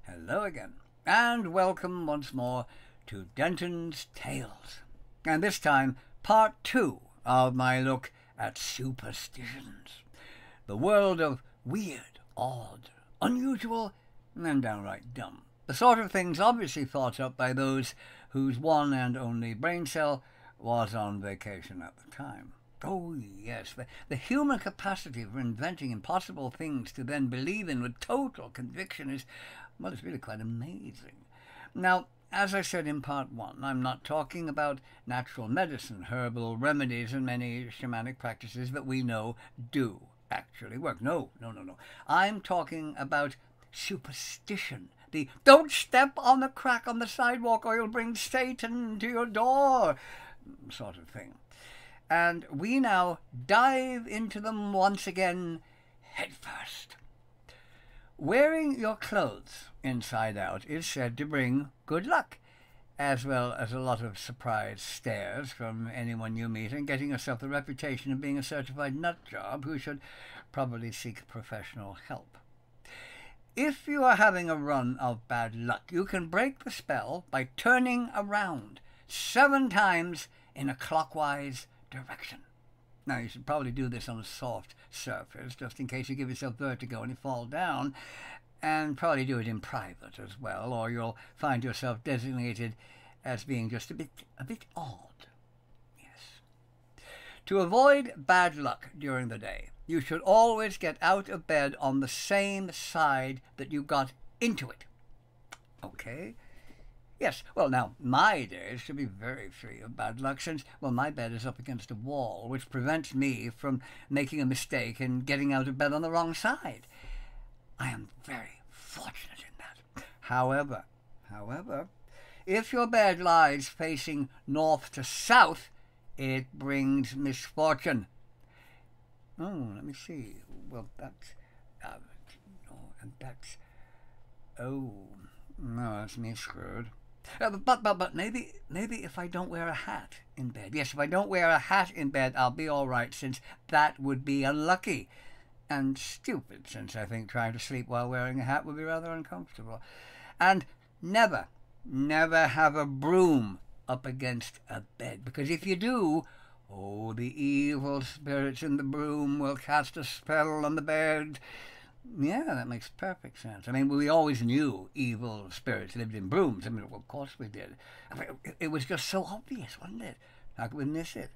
Hello again, and welcome once more to Denton's Tales. And this time, part 2 of my look at superstitions. The world of weird, odd, unusual, and downright dumb. The sort of things obviously thought up by those whose one and only brain cell was on vacation at the time. Oh, yes, the human capacity for inventing impossible things to then believe in with total conviction is, well, it's really quite amazing. Now, as I said in part 1, I'm not talking about natural medicine, herbal remedies, and many shamanic practices that we know do actually work. No. I'm talking about superstition. The "don't step on the crack on the sidewalk or you'll bring Satan to your door" sort of thing. And we now dive into them once again, headfirst. Wearing your clothes inside out is said to bring good luck, as well as a lot of surprise stares from anyone you meet, and getting yourself the reputation of being a certified nutjob who should probably seek professional help. If you are having a run of bad luck, you can break the spell by turning around 7 times in a clockwise direction. Now, you should probably do this on a soft surface, just in case you give yourself vertigo and you fall down, and probably do it in private as well, or you'll find yourself designated as being just a bit odd. Yes. To avoid bad luck during the day, you should always get out of bed on the same side that you got into it. Okay? Yes, well, now, my days should be very free of bad luck since, well, my bed is up against a wall, which prevents me from making a mistake and getting out of bed on the wrong side. I am very fortunate in that. However, if your bed lies facing north to south, it brings misfortune. Oh, let me see. Well, that's me screwed. But maybe if I don't wear a hat in bed. Yes, if I don't wear a hat in bed, I'll be all right, since that would be unlucky. And stupid, since I think trying to sleep while wearing a hat would be rather uncomfortable. And never have a broom up against a bed, because if you do, oh, the evil spirits in the broom will cast a spell on the bed. Yeah, that makes perfect sense. I mean, we always knew evil spirits lived in brooms. I mean, of course we did. I mean, it was just so obvious, wasn't it? How could we miss it?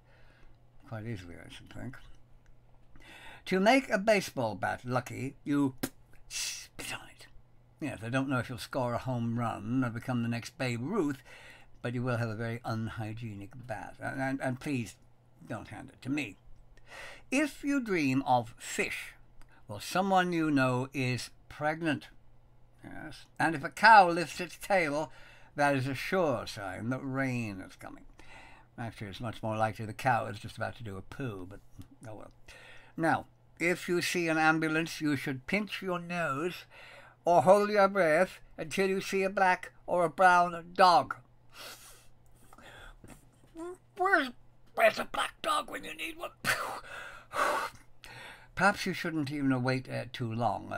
Quite easily, I should think. To make a baseball bat lucky, you spit on it. Yes, I don't know if you'll score a home run or become the next Babe Ruth, but you will have a very unhygienic bat. And please don't hand it to me. If you dream of fish, well, someone you know is pregnant. Yes. And if a cow lifts its tail, that is a sure sign that rain is coming. Actually, it's much more likely the cow is just about to do a poo, but oh well. Now, if you see an ambulance, you should pinch your nose or hold your breath until you see a black or a brown dog. Where's a black dog when you need one? Perhaps you shouldn't even wait too long,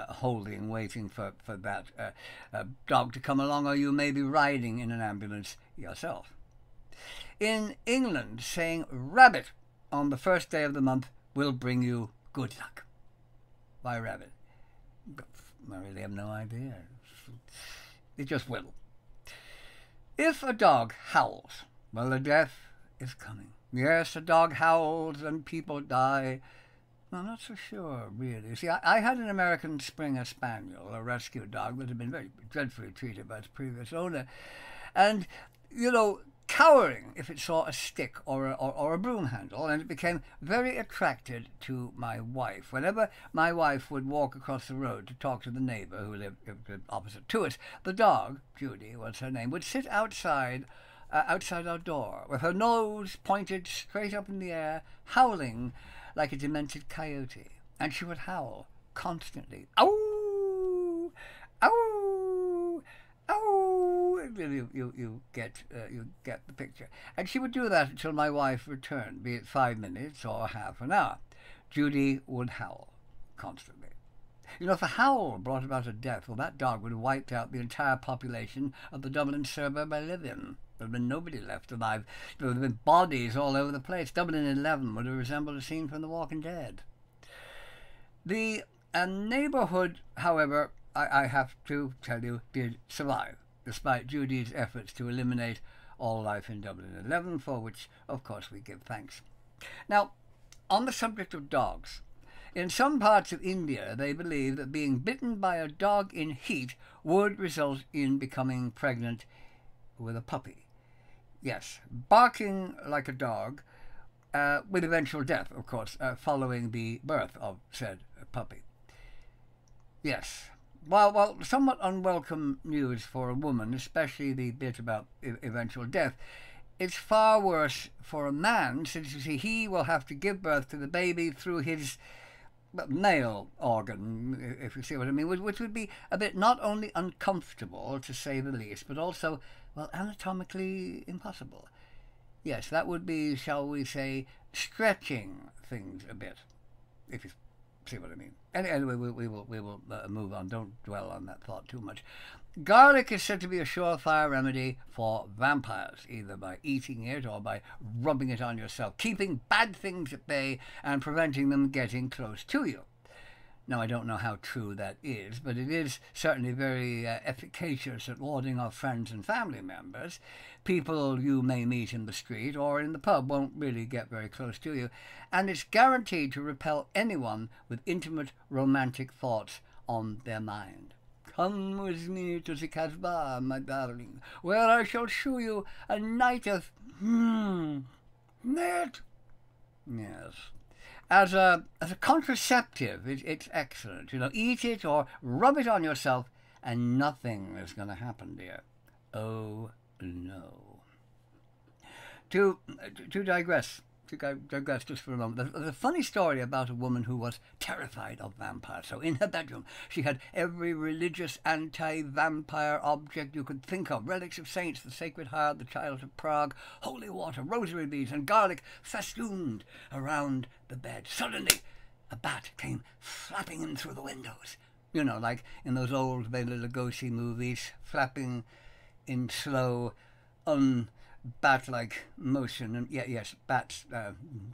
waiting for that dog to come along, or you may be riding in an ambulance yourself. In England, saying rabbit on the first day of the month will bring you good luck. Why rabbit? I really have no idea. It just will. If a dog howls, well, the death is coming. Yes, a dog howls and people die. I'm not so sure, really. See, I had an American Springer Spaniel, a rescue dog that had been very dreadfully treated by its previous owner. And, you know, cowering if it saw a stick or a broom handle, and it became very attracted to my wife. Whenever my wife would walk across the road to talk to the neighbor who lived opposite to us, the dog, Judy was her name, would sit outside our door with her nose pointed straight up in the air, howling like a demented coyote. And she would howl constantly. Ow! Ow! Ow! You get the picture. And she would do that until my wife returned, be it 5 minutes or half an hour. Judy would howl constantly. You know, if a howl brought about a death, well, that dog would have wiped out the entire population of the Dublin suburb I live in. There would have been nobody left alive. There would have been bodies all over the place. Dublin 11 would have resembled a scene from The Walking Dead. The neighbourhood, however, I have to tell you, did survive, despite Judy's efforts to eliminate all life in Dublin 11, for which, of course, we give thanks. Now, on the subject of dogs, in some parts of India, they believe that being bitten by a dog in heat would result in becoming pregnant with a puppy. Yes, barking like a dog, with eventual death, of course, following the birth of said puppy. Yes. Well, somewhat unwelcome news for a woman, especially the bit about eventual death. It's far worse for a man, since, you see, he will have to give birth to the baby through his male organ, if you see what I mean, which would be a bit not only uncomfortable, to say the least, but also, well, anatomically impossible. Yes, that would be, shall we say, stretching things a bit, if you see what I mean. Anyway, we will move on. Don't dwell on that thought too much. Garlic is said to be a surefire remedy for vampires, either by eating it or by rubbing it on yourself, keeping bad things at bay and preventing them getting close to you. Now, I don't know how true that is, but it is certainly very efficacious at warding off friends and family members. People you may meet in the street or in the pub won't really get very close to you, and it's guaranteed to repel anyone with intimate romantic thoughts on their mind. Come with me to the Casbah, my darling, where I shall show you a night of net. Yes. As a contraceptive, it's excellent. You know, eat it or rub it on yourself, and nothing is going to happen, dear. Oh no. To digress just for a moment. There's a funny story about a woman who was terrified of vampires. So in her bedroom, she had every religious anti-vampire object you could think of. Relics of saints, the Sacred Heart, the Child of Prague, holy water, rosary beads, and garlic festooned around the bed. Suddenly, a bat came flapping in through the windows. You know, like in those old Bela Lugosi movies, flapping in slow, bat-like motion. And yes, bats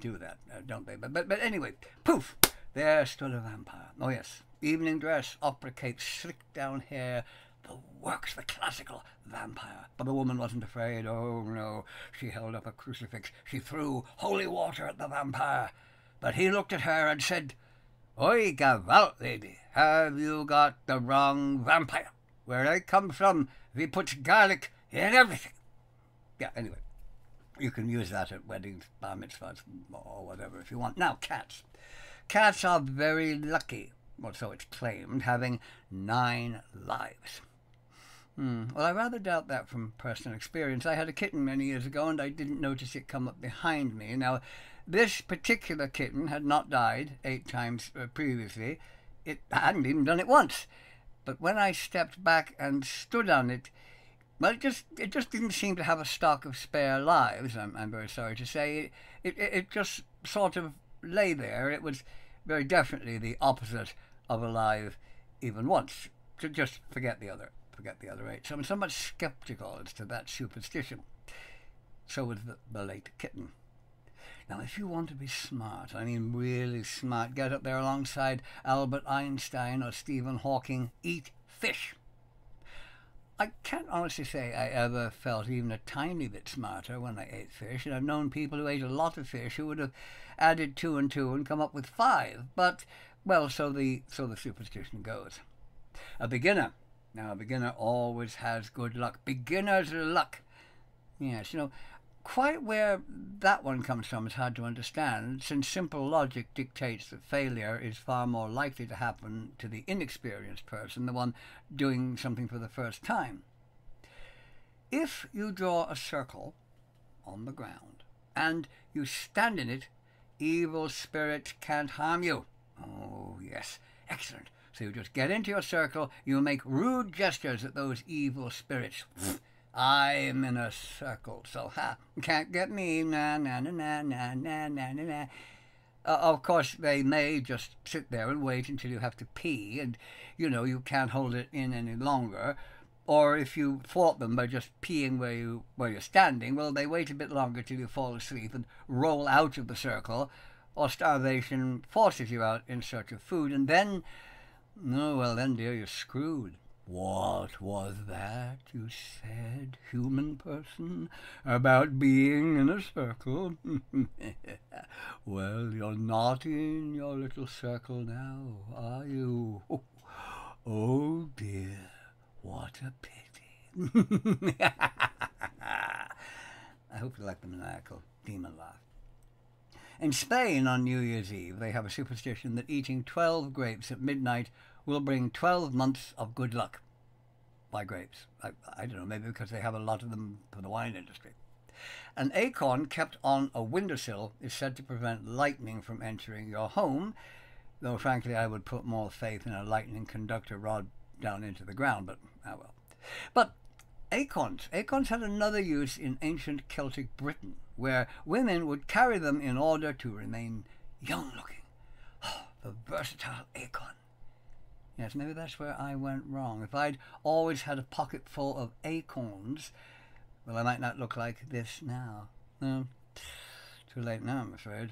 do that, don't they? But anyway, poof, there stood a vampire. Oh yes, evening dress, opera cape, slicked down hair, the works, the classical vampire. But the woman wasn't afraid. Oh no, she held up a crucifix. She threw holy water at the vampire. But he looked at her and said, "Oi, gavalt, lady, have you got the wrong vampire? Where I come from, we put garlic in everything." Yeah, anyway, you can use that at weddings, bar mitzvahs, or whatever if you want. Now, cats. Cats are very lucky, or so it's claimed, having 9 lives. Well, I rather doubt that from personal experience. I had a kitten many years ago, and I didn't notice it come up behind me. Now, this particular kitten had not died 8 times previously. It hadn't even done it once. But when I stepped back and stood on it, well, it just didn't seem to have a stock of spare lives, I'm very sorry to say. It just sort of lay there. It was very definitely the opposite of alive even once. So just forget the other 8. So I'm somewhat skeptical as to that superstition. So was the late kitten. Now, if you want to be smart, I mean really smart, get up there alongside Albert Einstein or Stephen Hawking, eat fish. I can't honestly say I ever felt even a tiny bit smarter when I ate fish, and I've known people who ate a lot of fish who would have added 2 and 2 and come up with 5. But, well, so the superstition goes. A beginner always has good luck. Beginner's luck. Yes, you know, quite where that one comes from is hard to understand, since simple logic dictates that failure is far more likely to happen to the inexperienced person, the one doing something for the first time. If you draw a circle on the ground and you stand in it, evil spirits can't harm you. Oh, yes, excellent. So you just get into your circle, you make rude gestures at those evil spirits. I'm in a circle, so can't get me, na na na na na na na na. Of course, they may just sit there and wait until you have to pee and, you can't hold it in any longer. Or if you thwart them by just peeing where you're standing, well, they wait a bit longer till you fall asleep and roll out of the circle, or starvation forces you out in search of food, and then, oh, well, then, dear, you're screwed. What was that you said, human person, about being in a circle? Well, you're not in your little circle now, are you? Oh dear, what a pity. I hope you like the maniacal demon laugh. In Spain, on New Year's Eve, they have a superstition that eating 12 grapes at midnight will bring 12 months of good luck. Why grapes? I don't know, maybe because they have a lot of them for the wine industry. An acorn kept on a windowsill is said to prevent lightning from entering your home, though frankly I would put more faith in a lightning conductor rod down into the ground, but well. But acorns had another use in ancient Celtic Britain, where women would carry them in order to remain young-looking. Oh, the versatile acorn. Yes, maybe that's where I went wrong. If I'd always had a pocket full of acorns, well, I might not look like this now. No, too late now, I'm afraid.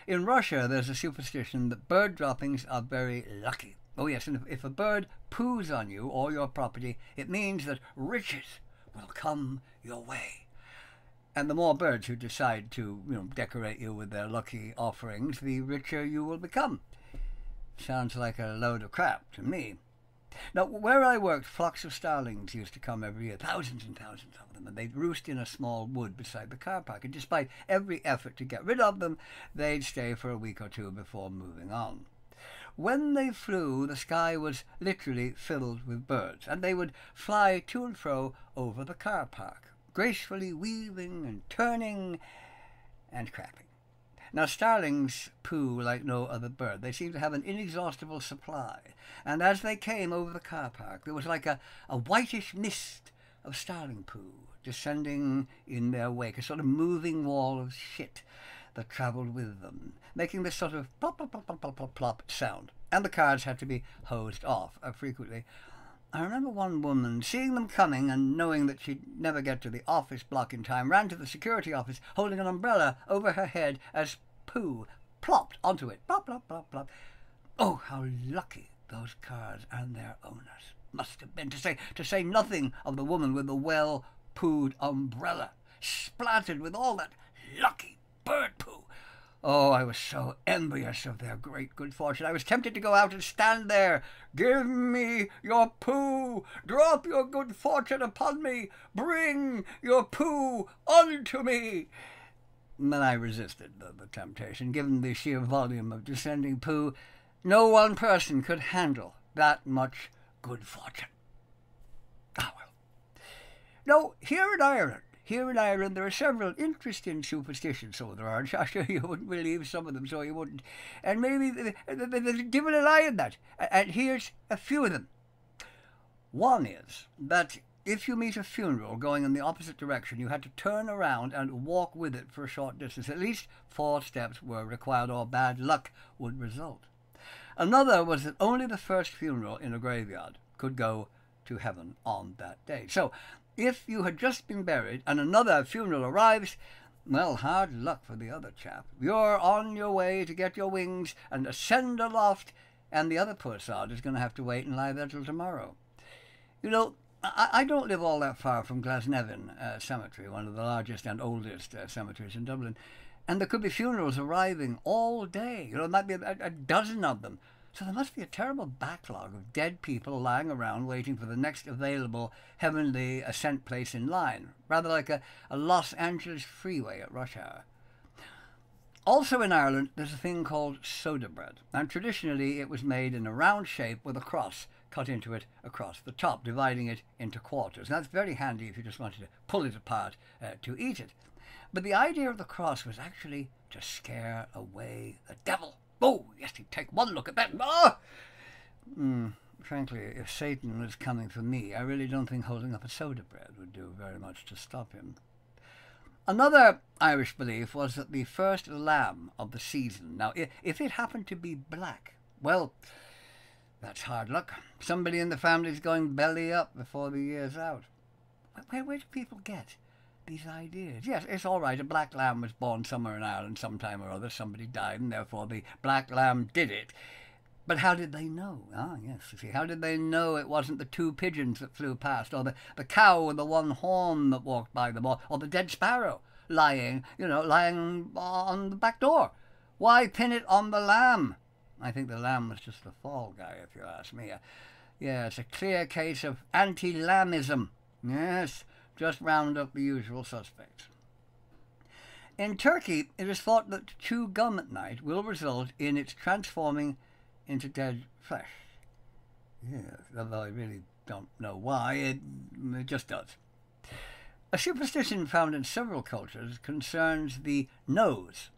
In Russia, there's a superstition that bird droppings are very lucky. Oh, yes, and if a bird poos on you or your property, it means that riches will come your way. And the more birds who decide to, decorate you with their lucky offerings, the richer you will become. Sounds like a load of crap to me. Now, where I worked, flocks of starlings used to come every year, thousands and thousands of them, and they'd roost in a small wood beside the car park, and despite every effort to get rid of them, they'd stay for a week or two before moving on. When they flew, the sky was literally filled with birds, and they would fly to and fro over the car park, gracefully weaving and turning and crapping. Now, starlings poo like no other bird. They seem to have an inexhaustible supply. And as they came over the car park, there was like a whitish mist of starling poo descending in their wake, a sort of moving wall of shit that travelled with them, making this sort of plop, plop, plop, plop, plop, plop, plop sound. And the cars had to be hosed off frequently. I remember one woman seeing them coming and knowing that she'd never get to the office block in time, ran to the security office holding an umbrella over her head as poo plopped onto it. Plop, plop, plop, plop. Oh, how lucky those cars and their owners must have been, to say nothing of the woman with the well-pooed umbrella, splattered with all that lucky bird poo. Oh, I was so envious of their great good fortune. I was tempted to go out and stand there. Give me your poo. Drop your good fortune upon me. Bring your poo unto me. But I resisted the temptation. Given the sheer volume of descending poo, no one person could handle that much good fortune. Ah, well. No, here in Ireland, there are several interesting superstitions, so there are. I'm sure you wouldn't believe some of them, so you wouldn't. And maybe they're giving a lie in that. And here's a few of them. One is that if you meet a funeral going in the opposite direction, you had to turn around and walk with it for a short distance. At least 4 steps were required, or bad luck would result. Another was that only the first funeral in a graveyard could go to heaven on that day. So, if you had just been buried and another funeral arrives, well, hard luck for the other chap. You're on your way to get your wings and ascend aloft, and the other poor sod is going to have to wait and lie there till tomorrow. You know, I don't live all that far from Glasnevin Cemetery, one of the largest and oldest cemeteries in Dublin, and there could be funerals arriving all day. You know, there might be a dozen of them. So there must be a terrible backlog of dead people lying around waiting for the next available heavenly ascent place in line, rather like a Los Angeles freeway at rush hour. Also in Ireland, there's a thing called soda bread, and traditionally it was made in a round shape with a cross cut into it across the top, dividing it into quarters. Now, that's very handy if you just wanted to pull it apart to eat it. But the idea of the cross was actually to scare away the devil. Oh, yes, he'd take one look at that. Ah! Frankly, if Satan was coming for me, I really don't think holding up a soda bread would do very much to stop him. Another Irish belief was that the first lamb of the season, now if it happened to be black, well, that's hard luck. Somebody in the family's going belly up before the year's out. Where do people get these ideas? Yes, it's all right. A black lamb was born somewhere in Ireland sometime or other. Somebody died, and therefore the black lamb did it. But how did they know? Ah, yes, you see, how did they know it wasn't the two pigeons that flew past, or the cow with the one horn that walked by them, or the dead sparrow lying on the back door? Why pin it on the lamb? I think the lamb was just the fall guy, if you ask me. Yeah, it's a clear case of anti-lambism. Yes, just round up the usual suspects. In Turkey, it is thought that to chew gum at night will result in its transforming into dead flesh. Yes, although I really don't know why, it just does. A superstition found in several cultures concerns the nose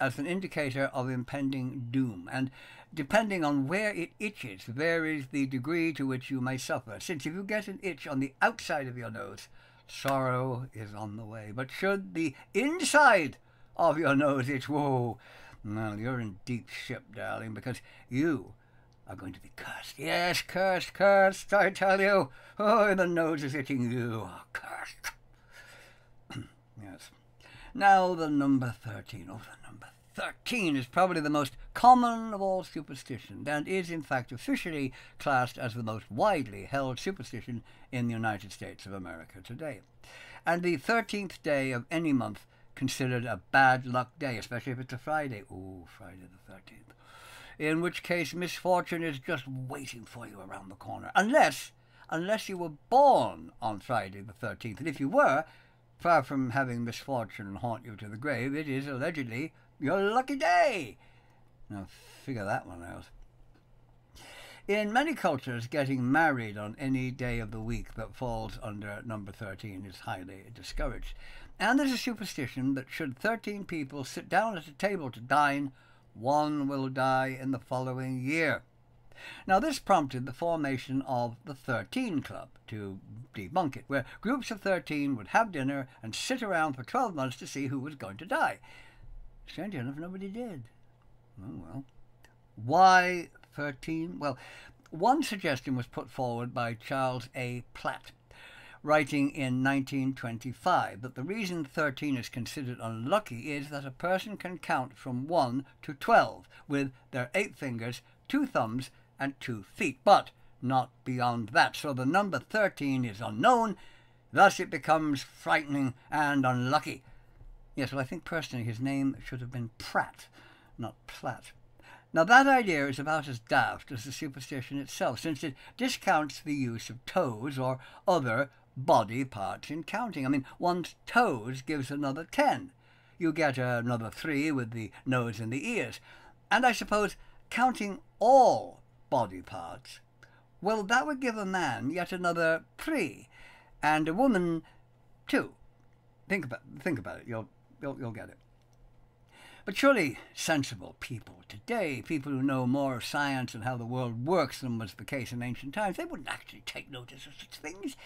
as an indicator of impending doom, and depending on where it itches varies the degree to which you may suffer, since if you get an itch on the outside of your nose, sorrow is on the way. But should the inside of your nose itch, whoa, well, you're in deep ship, darling, because you are going to be cursed. Yes, cursed, I tell you. Oh, the nose is itching you. Oh, cursed. Yes. Now the number 13. Oh, the number 13 is probably the most common of all superstitions, and is in fact officially classed as the most widely held superstition in the United States of America today. And the 13th day of any month considered a bad luck day, especially if it's a Friday. Oh, Friday the 13th. In which case misfortune is just waiting for you around the corner. Unless you were born on Friday the 13th. And if you were, far from having misfortune haunt you to the grave, it is allegedly your lucky day. Now figure that one out. In many cultures, getting married on any day of the week that falls under number 13 is highly discouraged. And there's a superstition that should 13 people sit down at a table to dine, one will die in the following year. Now this prompted the formation of the 13 Club, to debunk it, where groups of 13 would have dinner and sit around for 12 months to see who was going to die. Strange enough, nobody did. Oh well. Why 13? Well, one suggestion was put forward by Charles A. Platt, writing in 1925, that the reason 13 is considered unlucky is that a person can count from 1 to 12 with their 8 fingers, 2 thumbs, and 2 feet, but not beyond that. So the number 13 is unknown, thus it becomes frightening and unlucky. Yes, well, I think personally his name should have been Pratt, not Platt. Now that idea is about as daft as the superstition itself, since it discounts the use of toes or other body parts in counting. I mean, one's toes gives another 10. You get another 3 with the nose and the ears. And I suppose counting all body parts, well, that would give a man yet another 3, and a woman 2. Think about it. You'll get it. But surely sensible people today, people who know more of science and how the world works than was the case in ancient times, they wouldn't actually take notice of such things.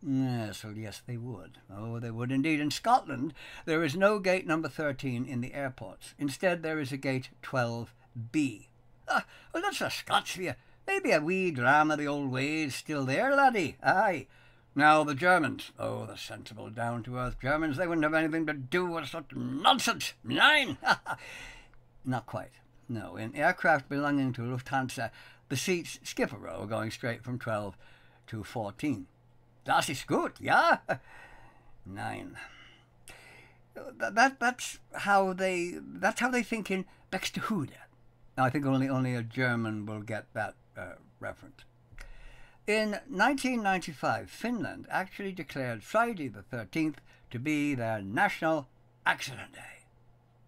Yes, well, yes, they would. Oh, they would indeed. In Scotland, there is no gate number 13 in the airports. Instead, there is a gate 12B. Well, that's the Scots for you. Maybe a wee dram of the old ways still there, laddie. Aye. Now, the Germans. Oh, the sensible, down-to-earth Germans. They wouldn't have anything to do with such nonsense. Nein! Not quite. No, in aircraft belonging to Lufthansa, the seats skip a row, going straight from 12 to 14. Das ist gut, ja? Nein. That's how they think in Buxtehude. Now, I think only a German will get that reference. In 1995, Finland actually declared Friday the 13th to be their National Accident Day.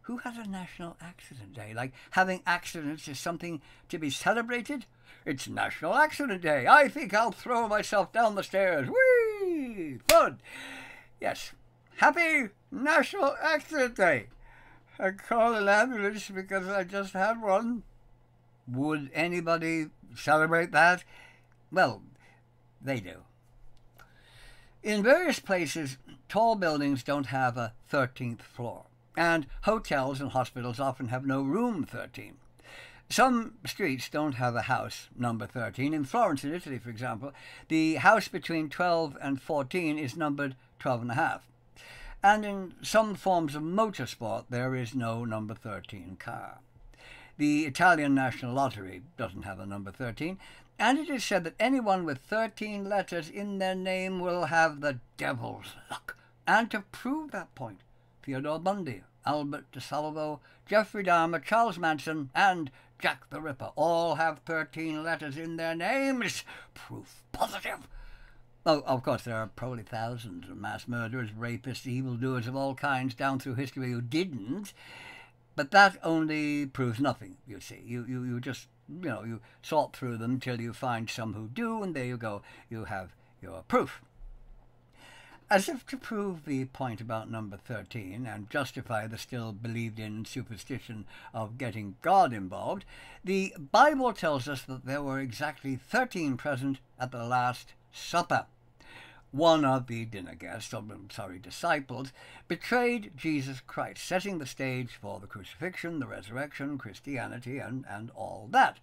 Who has a National Accident Day? Like having accidents is something to be celebrated? It's National Accident Day. I think I'll throw myself down the stairs. Whee! Fun! Yes. Happy National Accident Day. I call an ambulance because I just had one. Would anybody celebrate that? Well, they do. In various places, tall buildings don't have a 13th floor, and hotels and hospitals often have no room 13. Some streets don't have a house number 13. In Florence, in Italy, for example, the house between 12 and 14 is numbered 12 and a half. And in some forms of motorsport, there is no number 13 car. The Italian National Lottery doesn't have a number 13, and it is said that anyone with 13 letters in their name will have the devil's luck. And to prove that point, Theodore Bundy, Albert DeSalvo, Jeffrey Dahmer, Charles Manson, and Jack the Ripper all have 13 letters in their names. Proof positive. Oh, of course, there are probably thousands of mass murderers, rapists, evildoers of all kinds down through history who didn't. But that only proves nothing, you see. You just, you sort through them till you find some who do, and there you go. You have your proof. As if to prove the point about number 13 and justify the still believed-in superstition of getting God involved, the Bible tells us that there were exactly 13 present at the Last Supper. One of the dinner guests, disciples, betrayed Jesus Christ, setting the stage for the crucifixion, the resurrection, Christianity, and all that.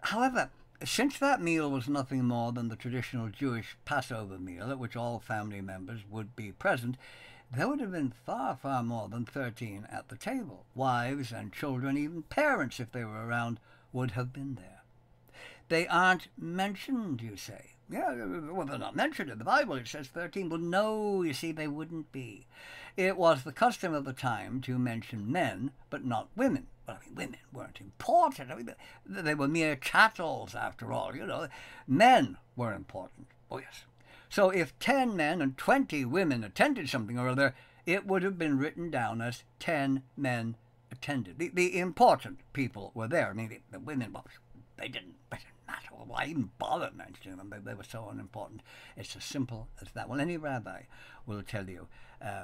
However, since that meal was nothing more than the traditional Jewish Passover meal at which all family members would be present, there would have been far, far more than 13 at the table. Wives and children, even parents, if they were around, would have been there. They aren't mentioned, you say. Yeah, well, they're not mentioned in the Bible. It says 13. Well, no, you see, they wouldn't be. It was the custom of the time to mention men, but not women. Well, I mean, women weren't important. I mean, they were mere chattels, after all, Men were important. Oh, yes. So if 10 men and 20 women attended something or other, it would have been written down as 10 men attended. The important people were there. I mean, the women, well, they didn't matter. Why even bother mentioning them? They were so unimportant. It's as simple as that. Well, any rabbi will tell you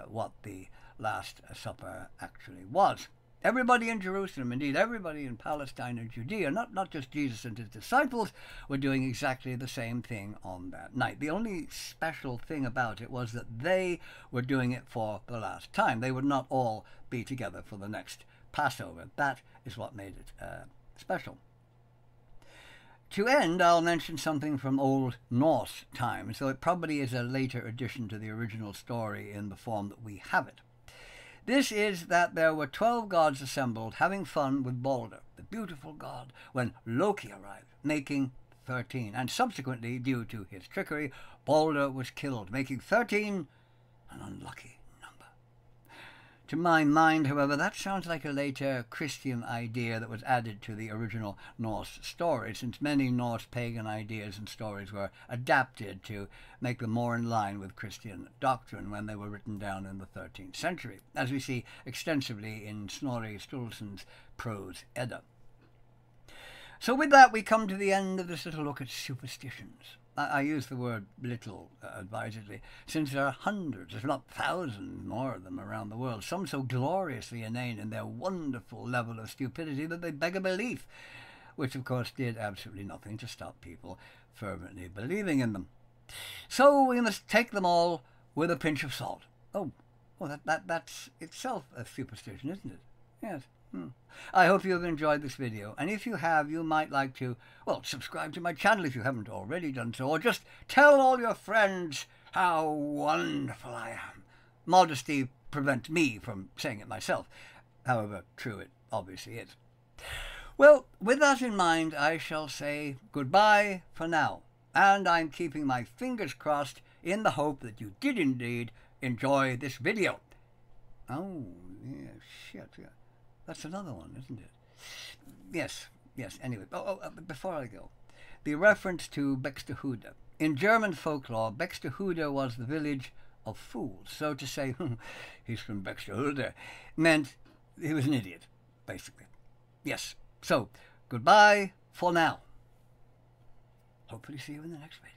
what the Last Supper actually was. Everybody in Jerusalem, indeed everybody in Palestine and Judea, not just Jesus and his disciples, were doing exactly the same thing on that night. The only special thing about it was that they were doing it for the last time. They would not all be together for the next Passover. That is what made it special. To end, I'll mention something from Old Norse times, though it probably is a later addition to the original story in the form that we have it. This is that there were 12 gods assembled having fun with Balder, the beautiful god, when Loki arrived, making 13. And subsequently, due to his trickery, Balder was killed, making 13 an unlucky number. To my mind, however, that sounds like a later Christian idea that was added to the original Norse story, since many Norse pagan ideas and stories were adapted to make them more in line with Christian doctrine when they were written down in the 13th century, as we see extensively in Snorri Sturluson's Prose Edda. So with that, we come to the end of this little look at superstitions. I use the word little advisedly, since there are hundreds, if not thousands, more of them around the world, some so gloriously inane in their wonderful level of stupidity that they beg a belief, which of course did absolutely nothing to stop people fervently believing in them. So we must take them all with a pinch of salt. Oh, well, that's itself a superstition, isn't it? Yes. I hope you have enjoyed this video, and if you have, you might like to, well, subscribe to my channel if you haven't already done so, or just tell all your friends how wonderful I am. Modesty prevents me from saying it myself, however true it obviously is. Well, with that in mind, I shall say goodbye for now, and I'm keeping my fingers crossed in the hope that you did indeed enjoy this video. Oh, yeah, shit, yeah. That's another one, isn't it? Yes. Anyway, before I go, the reference to Buxtehude. In German folklore, Buxtehude was the village of fools. So to say, he's from Buxtehude, meant he was an idiot, basically. Yes. So, goodbye for now. Hopefully see you in the next video.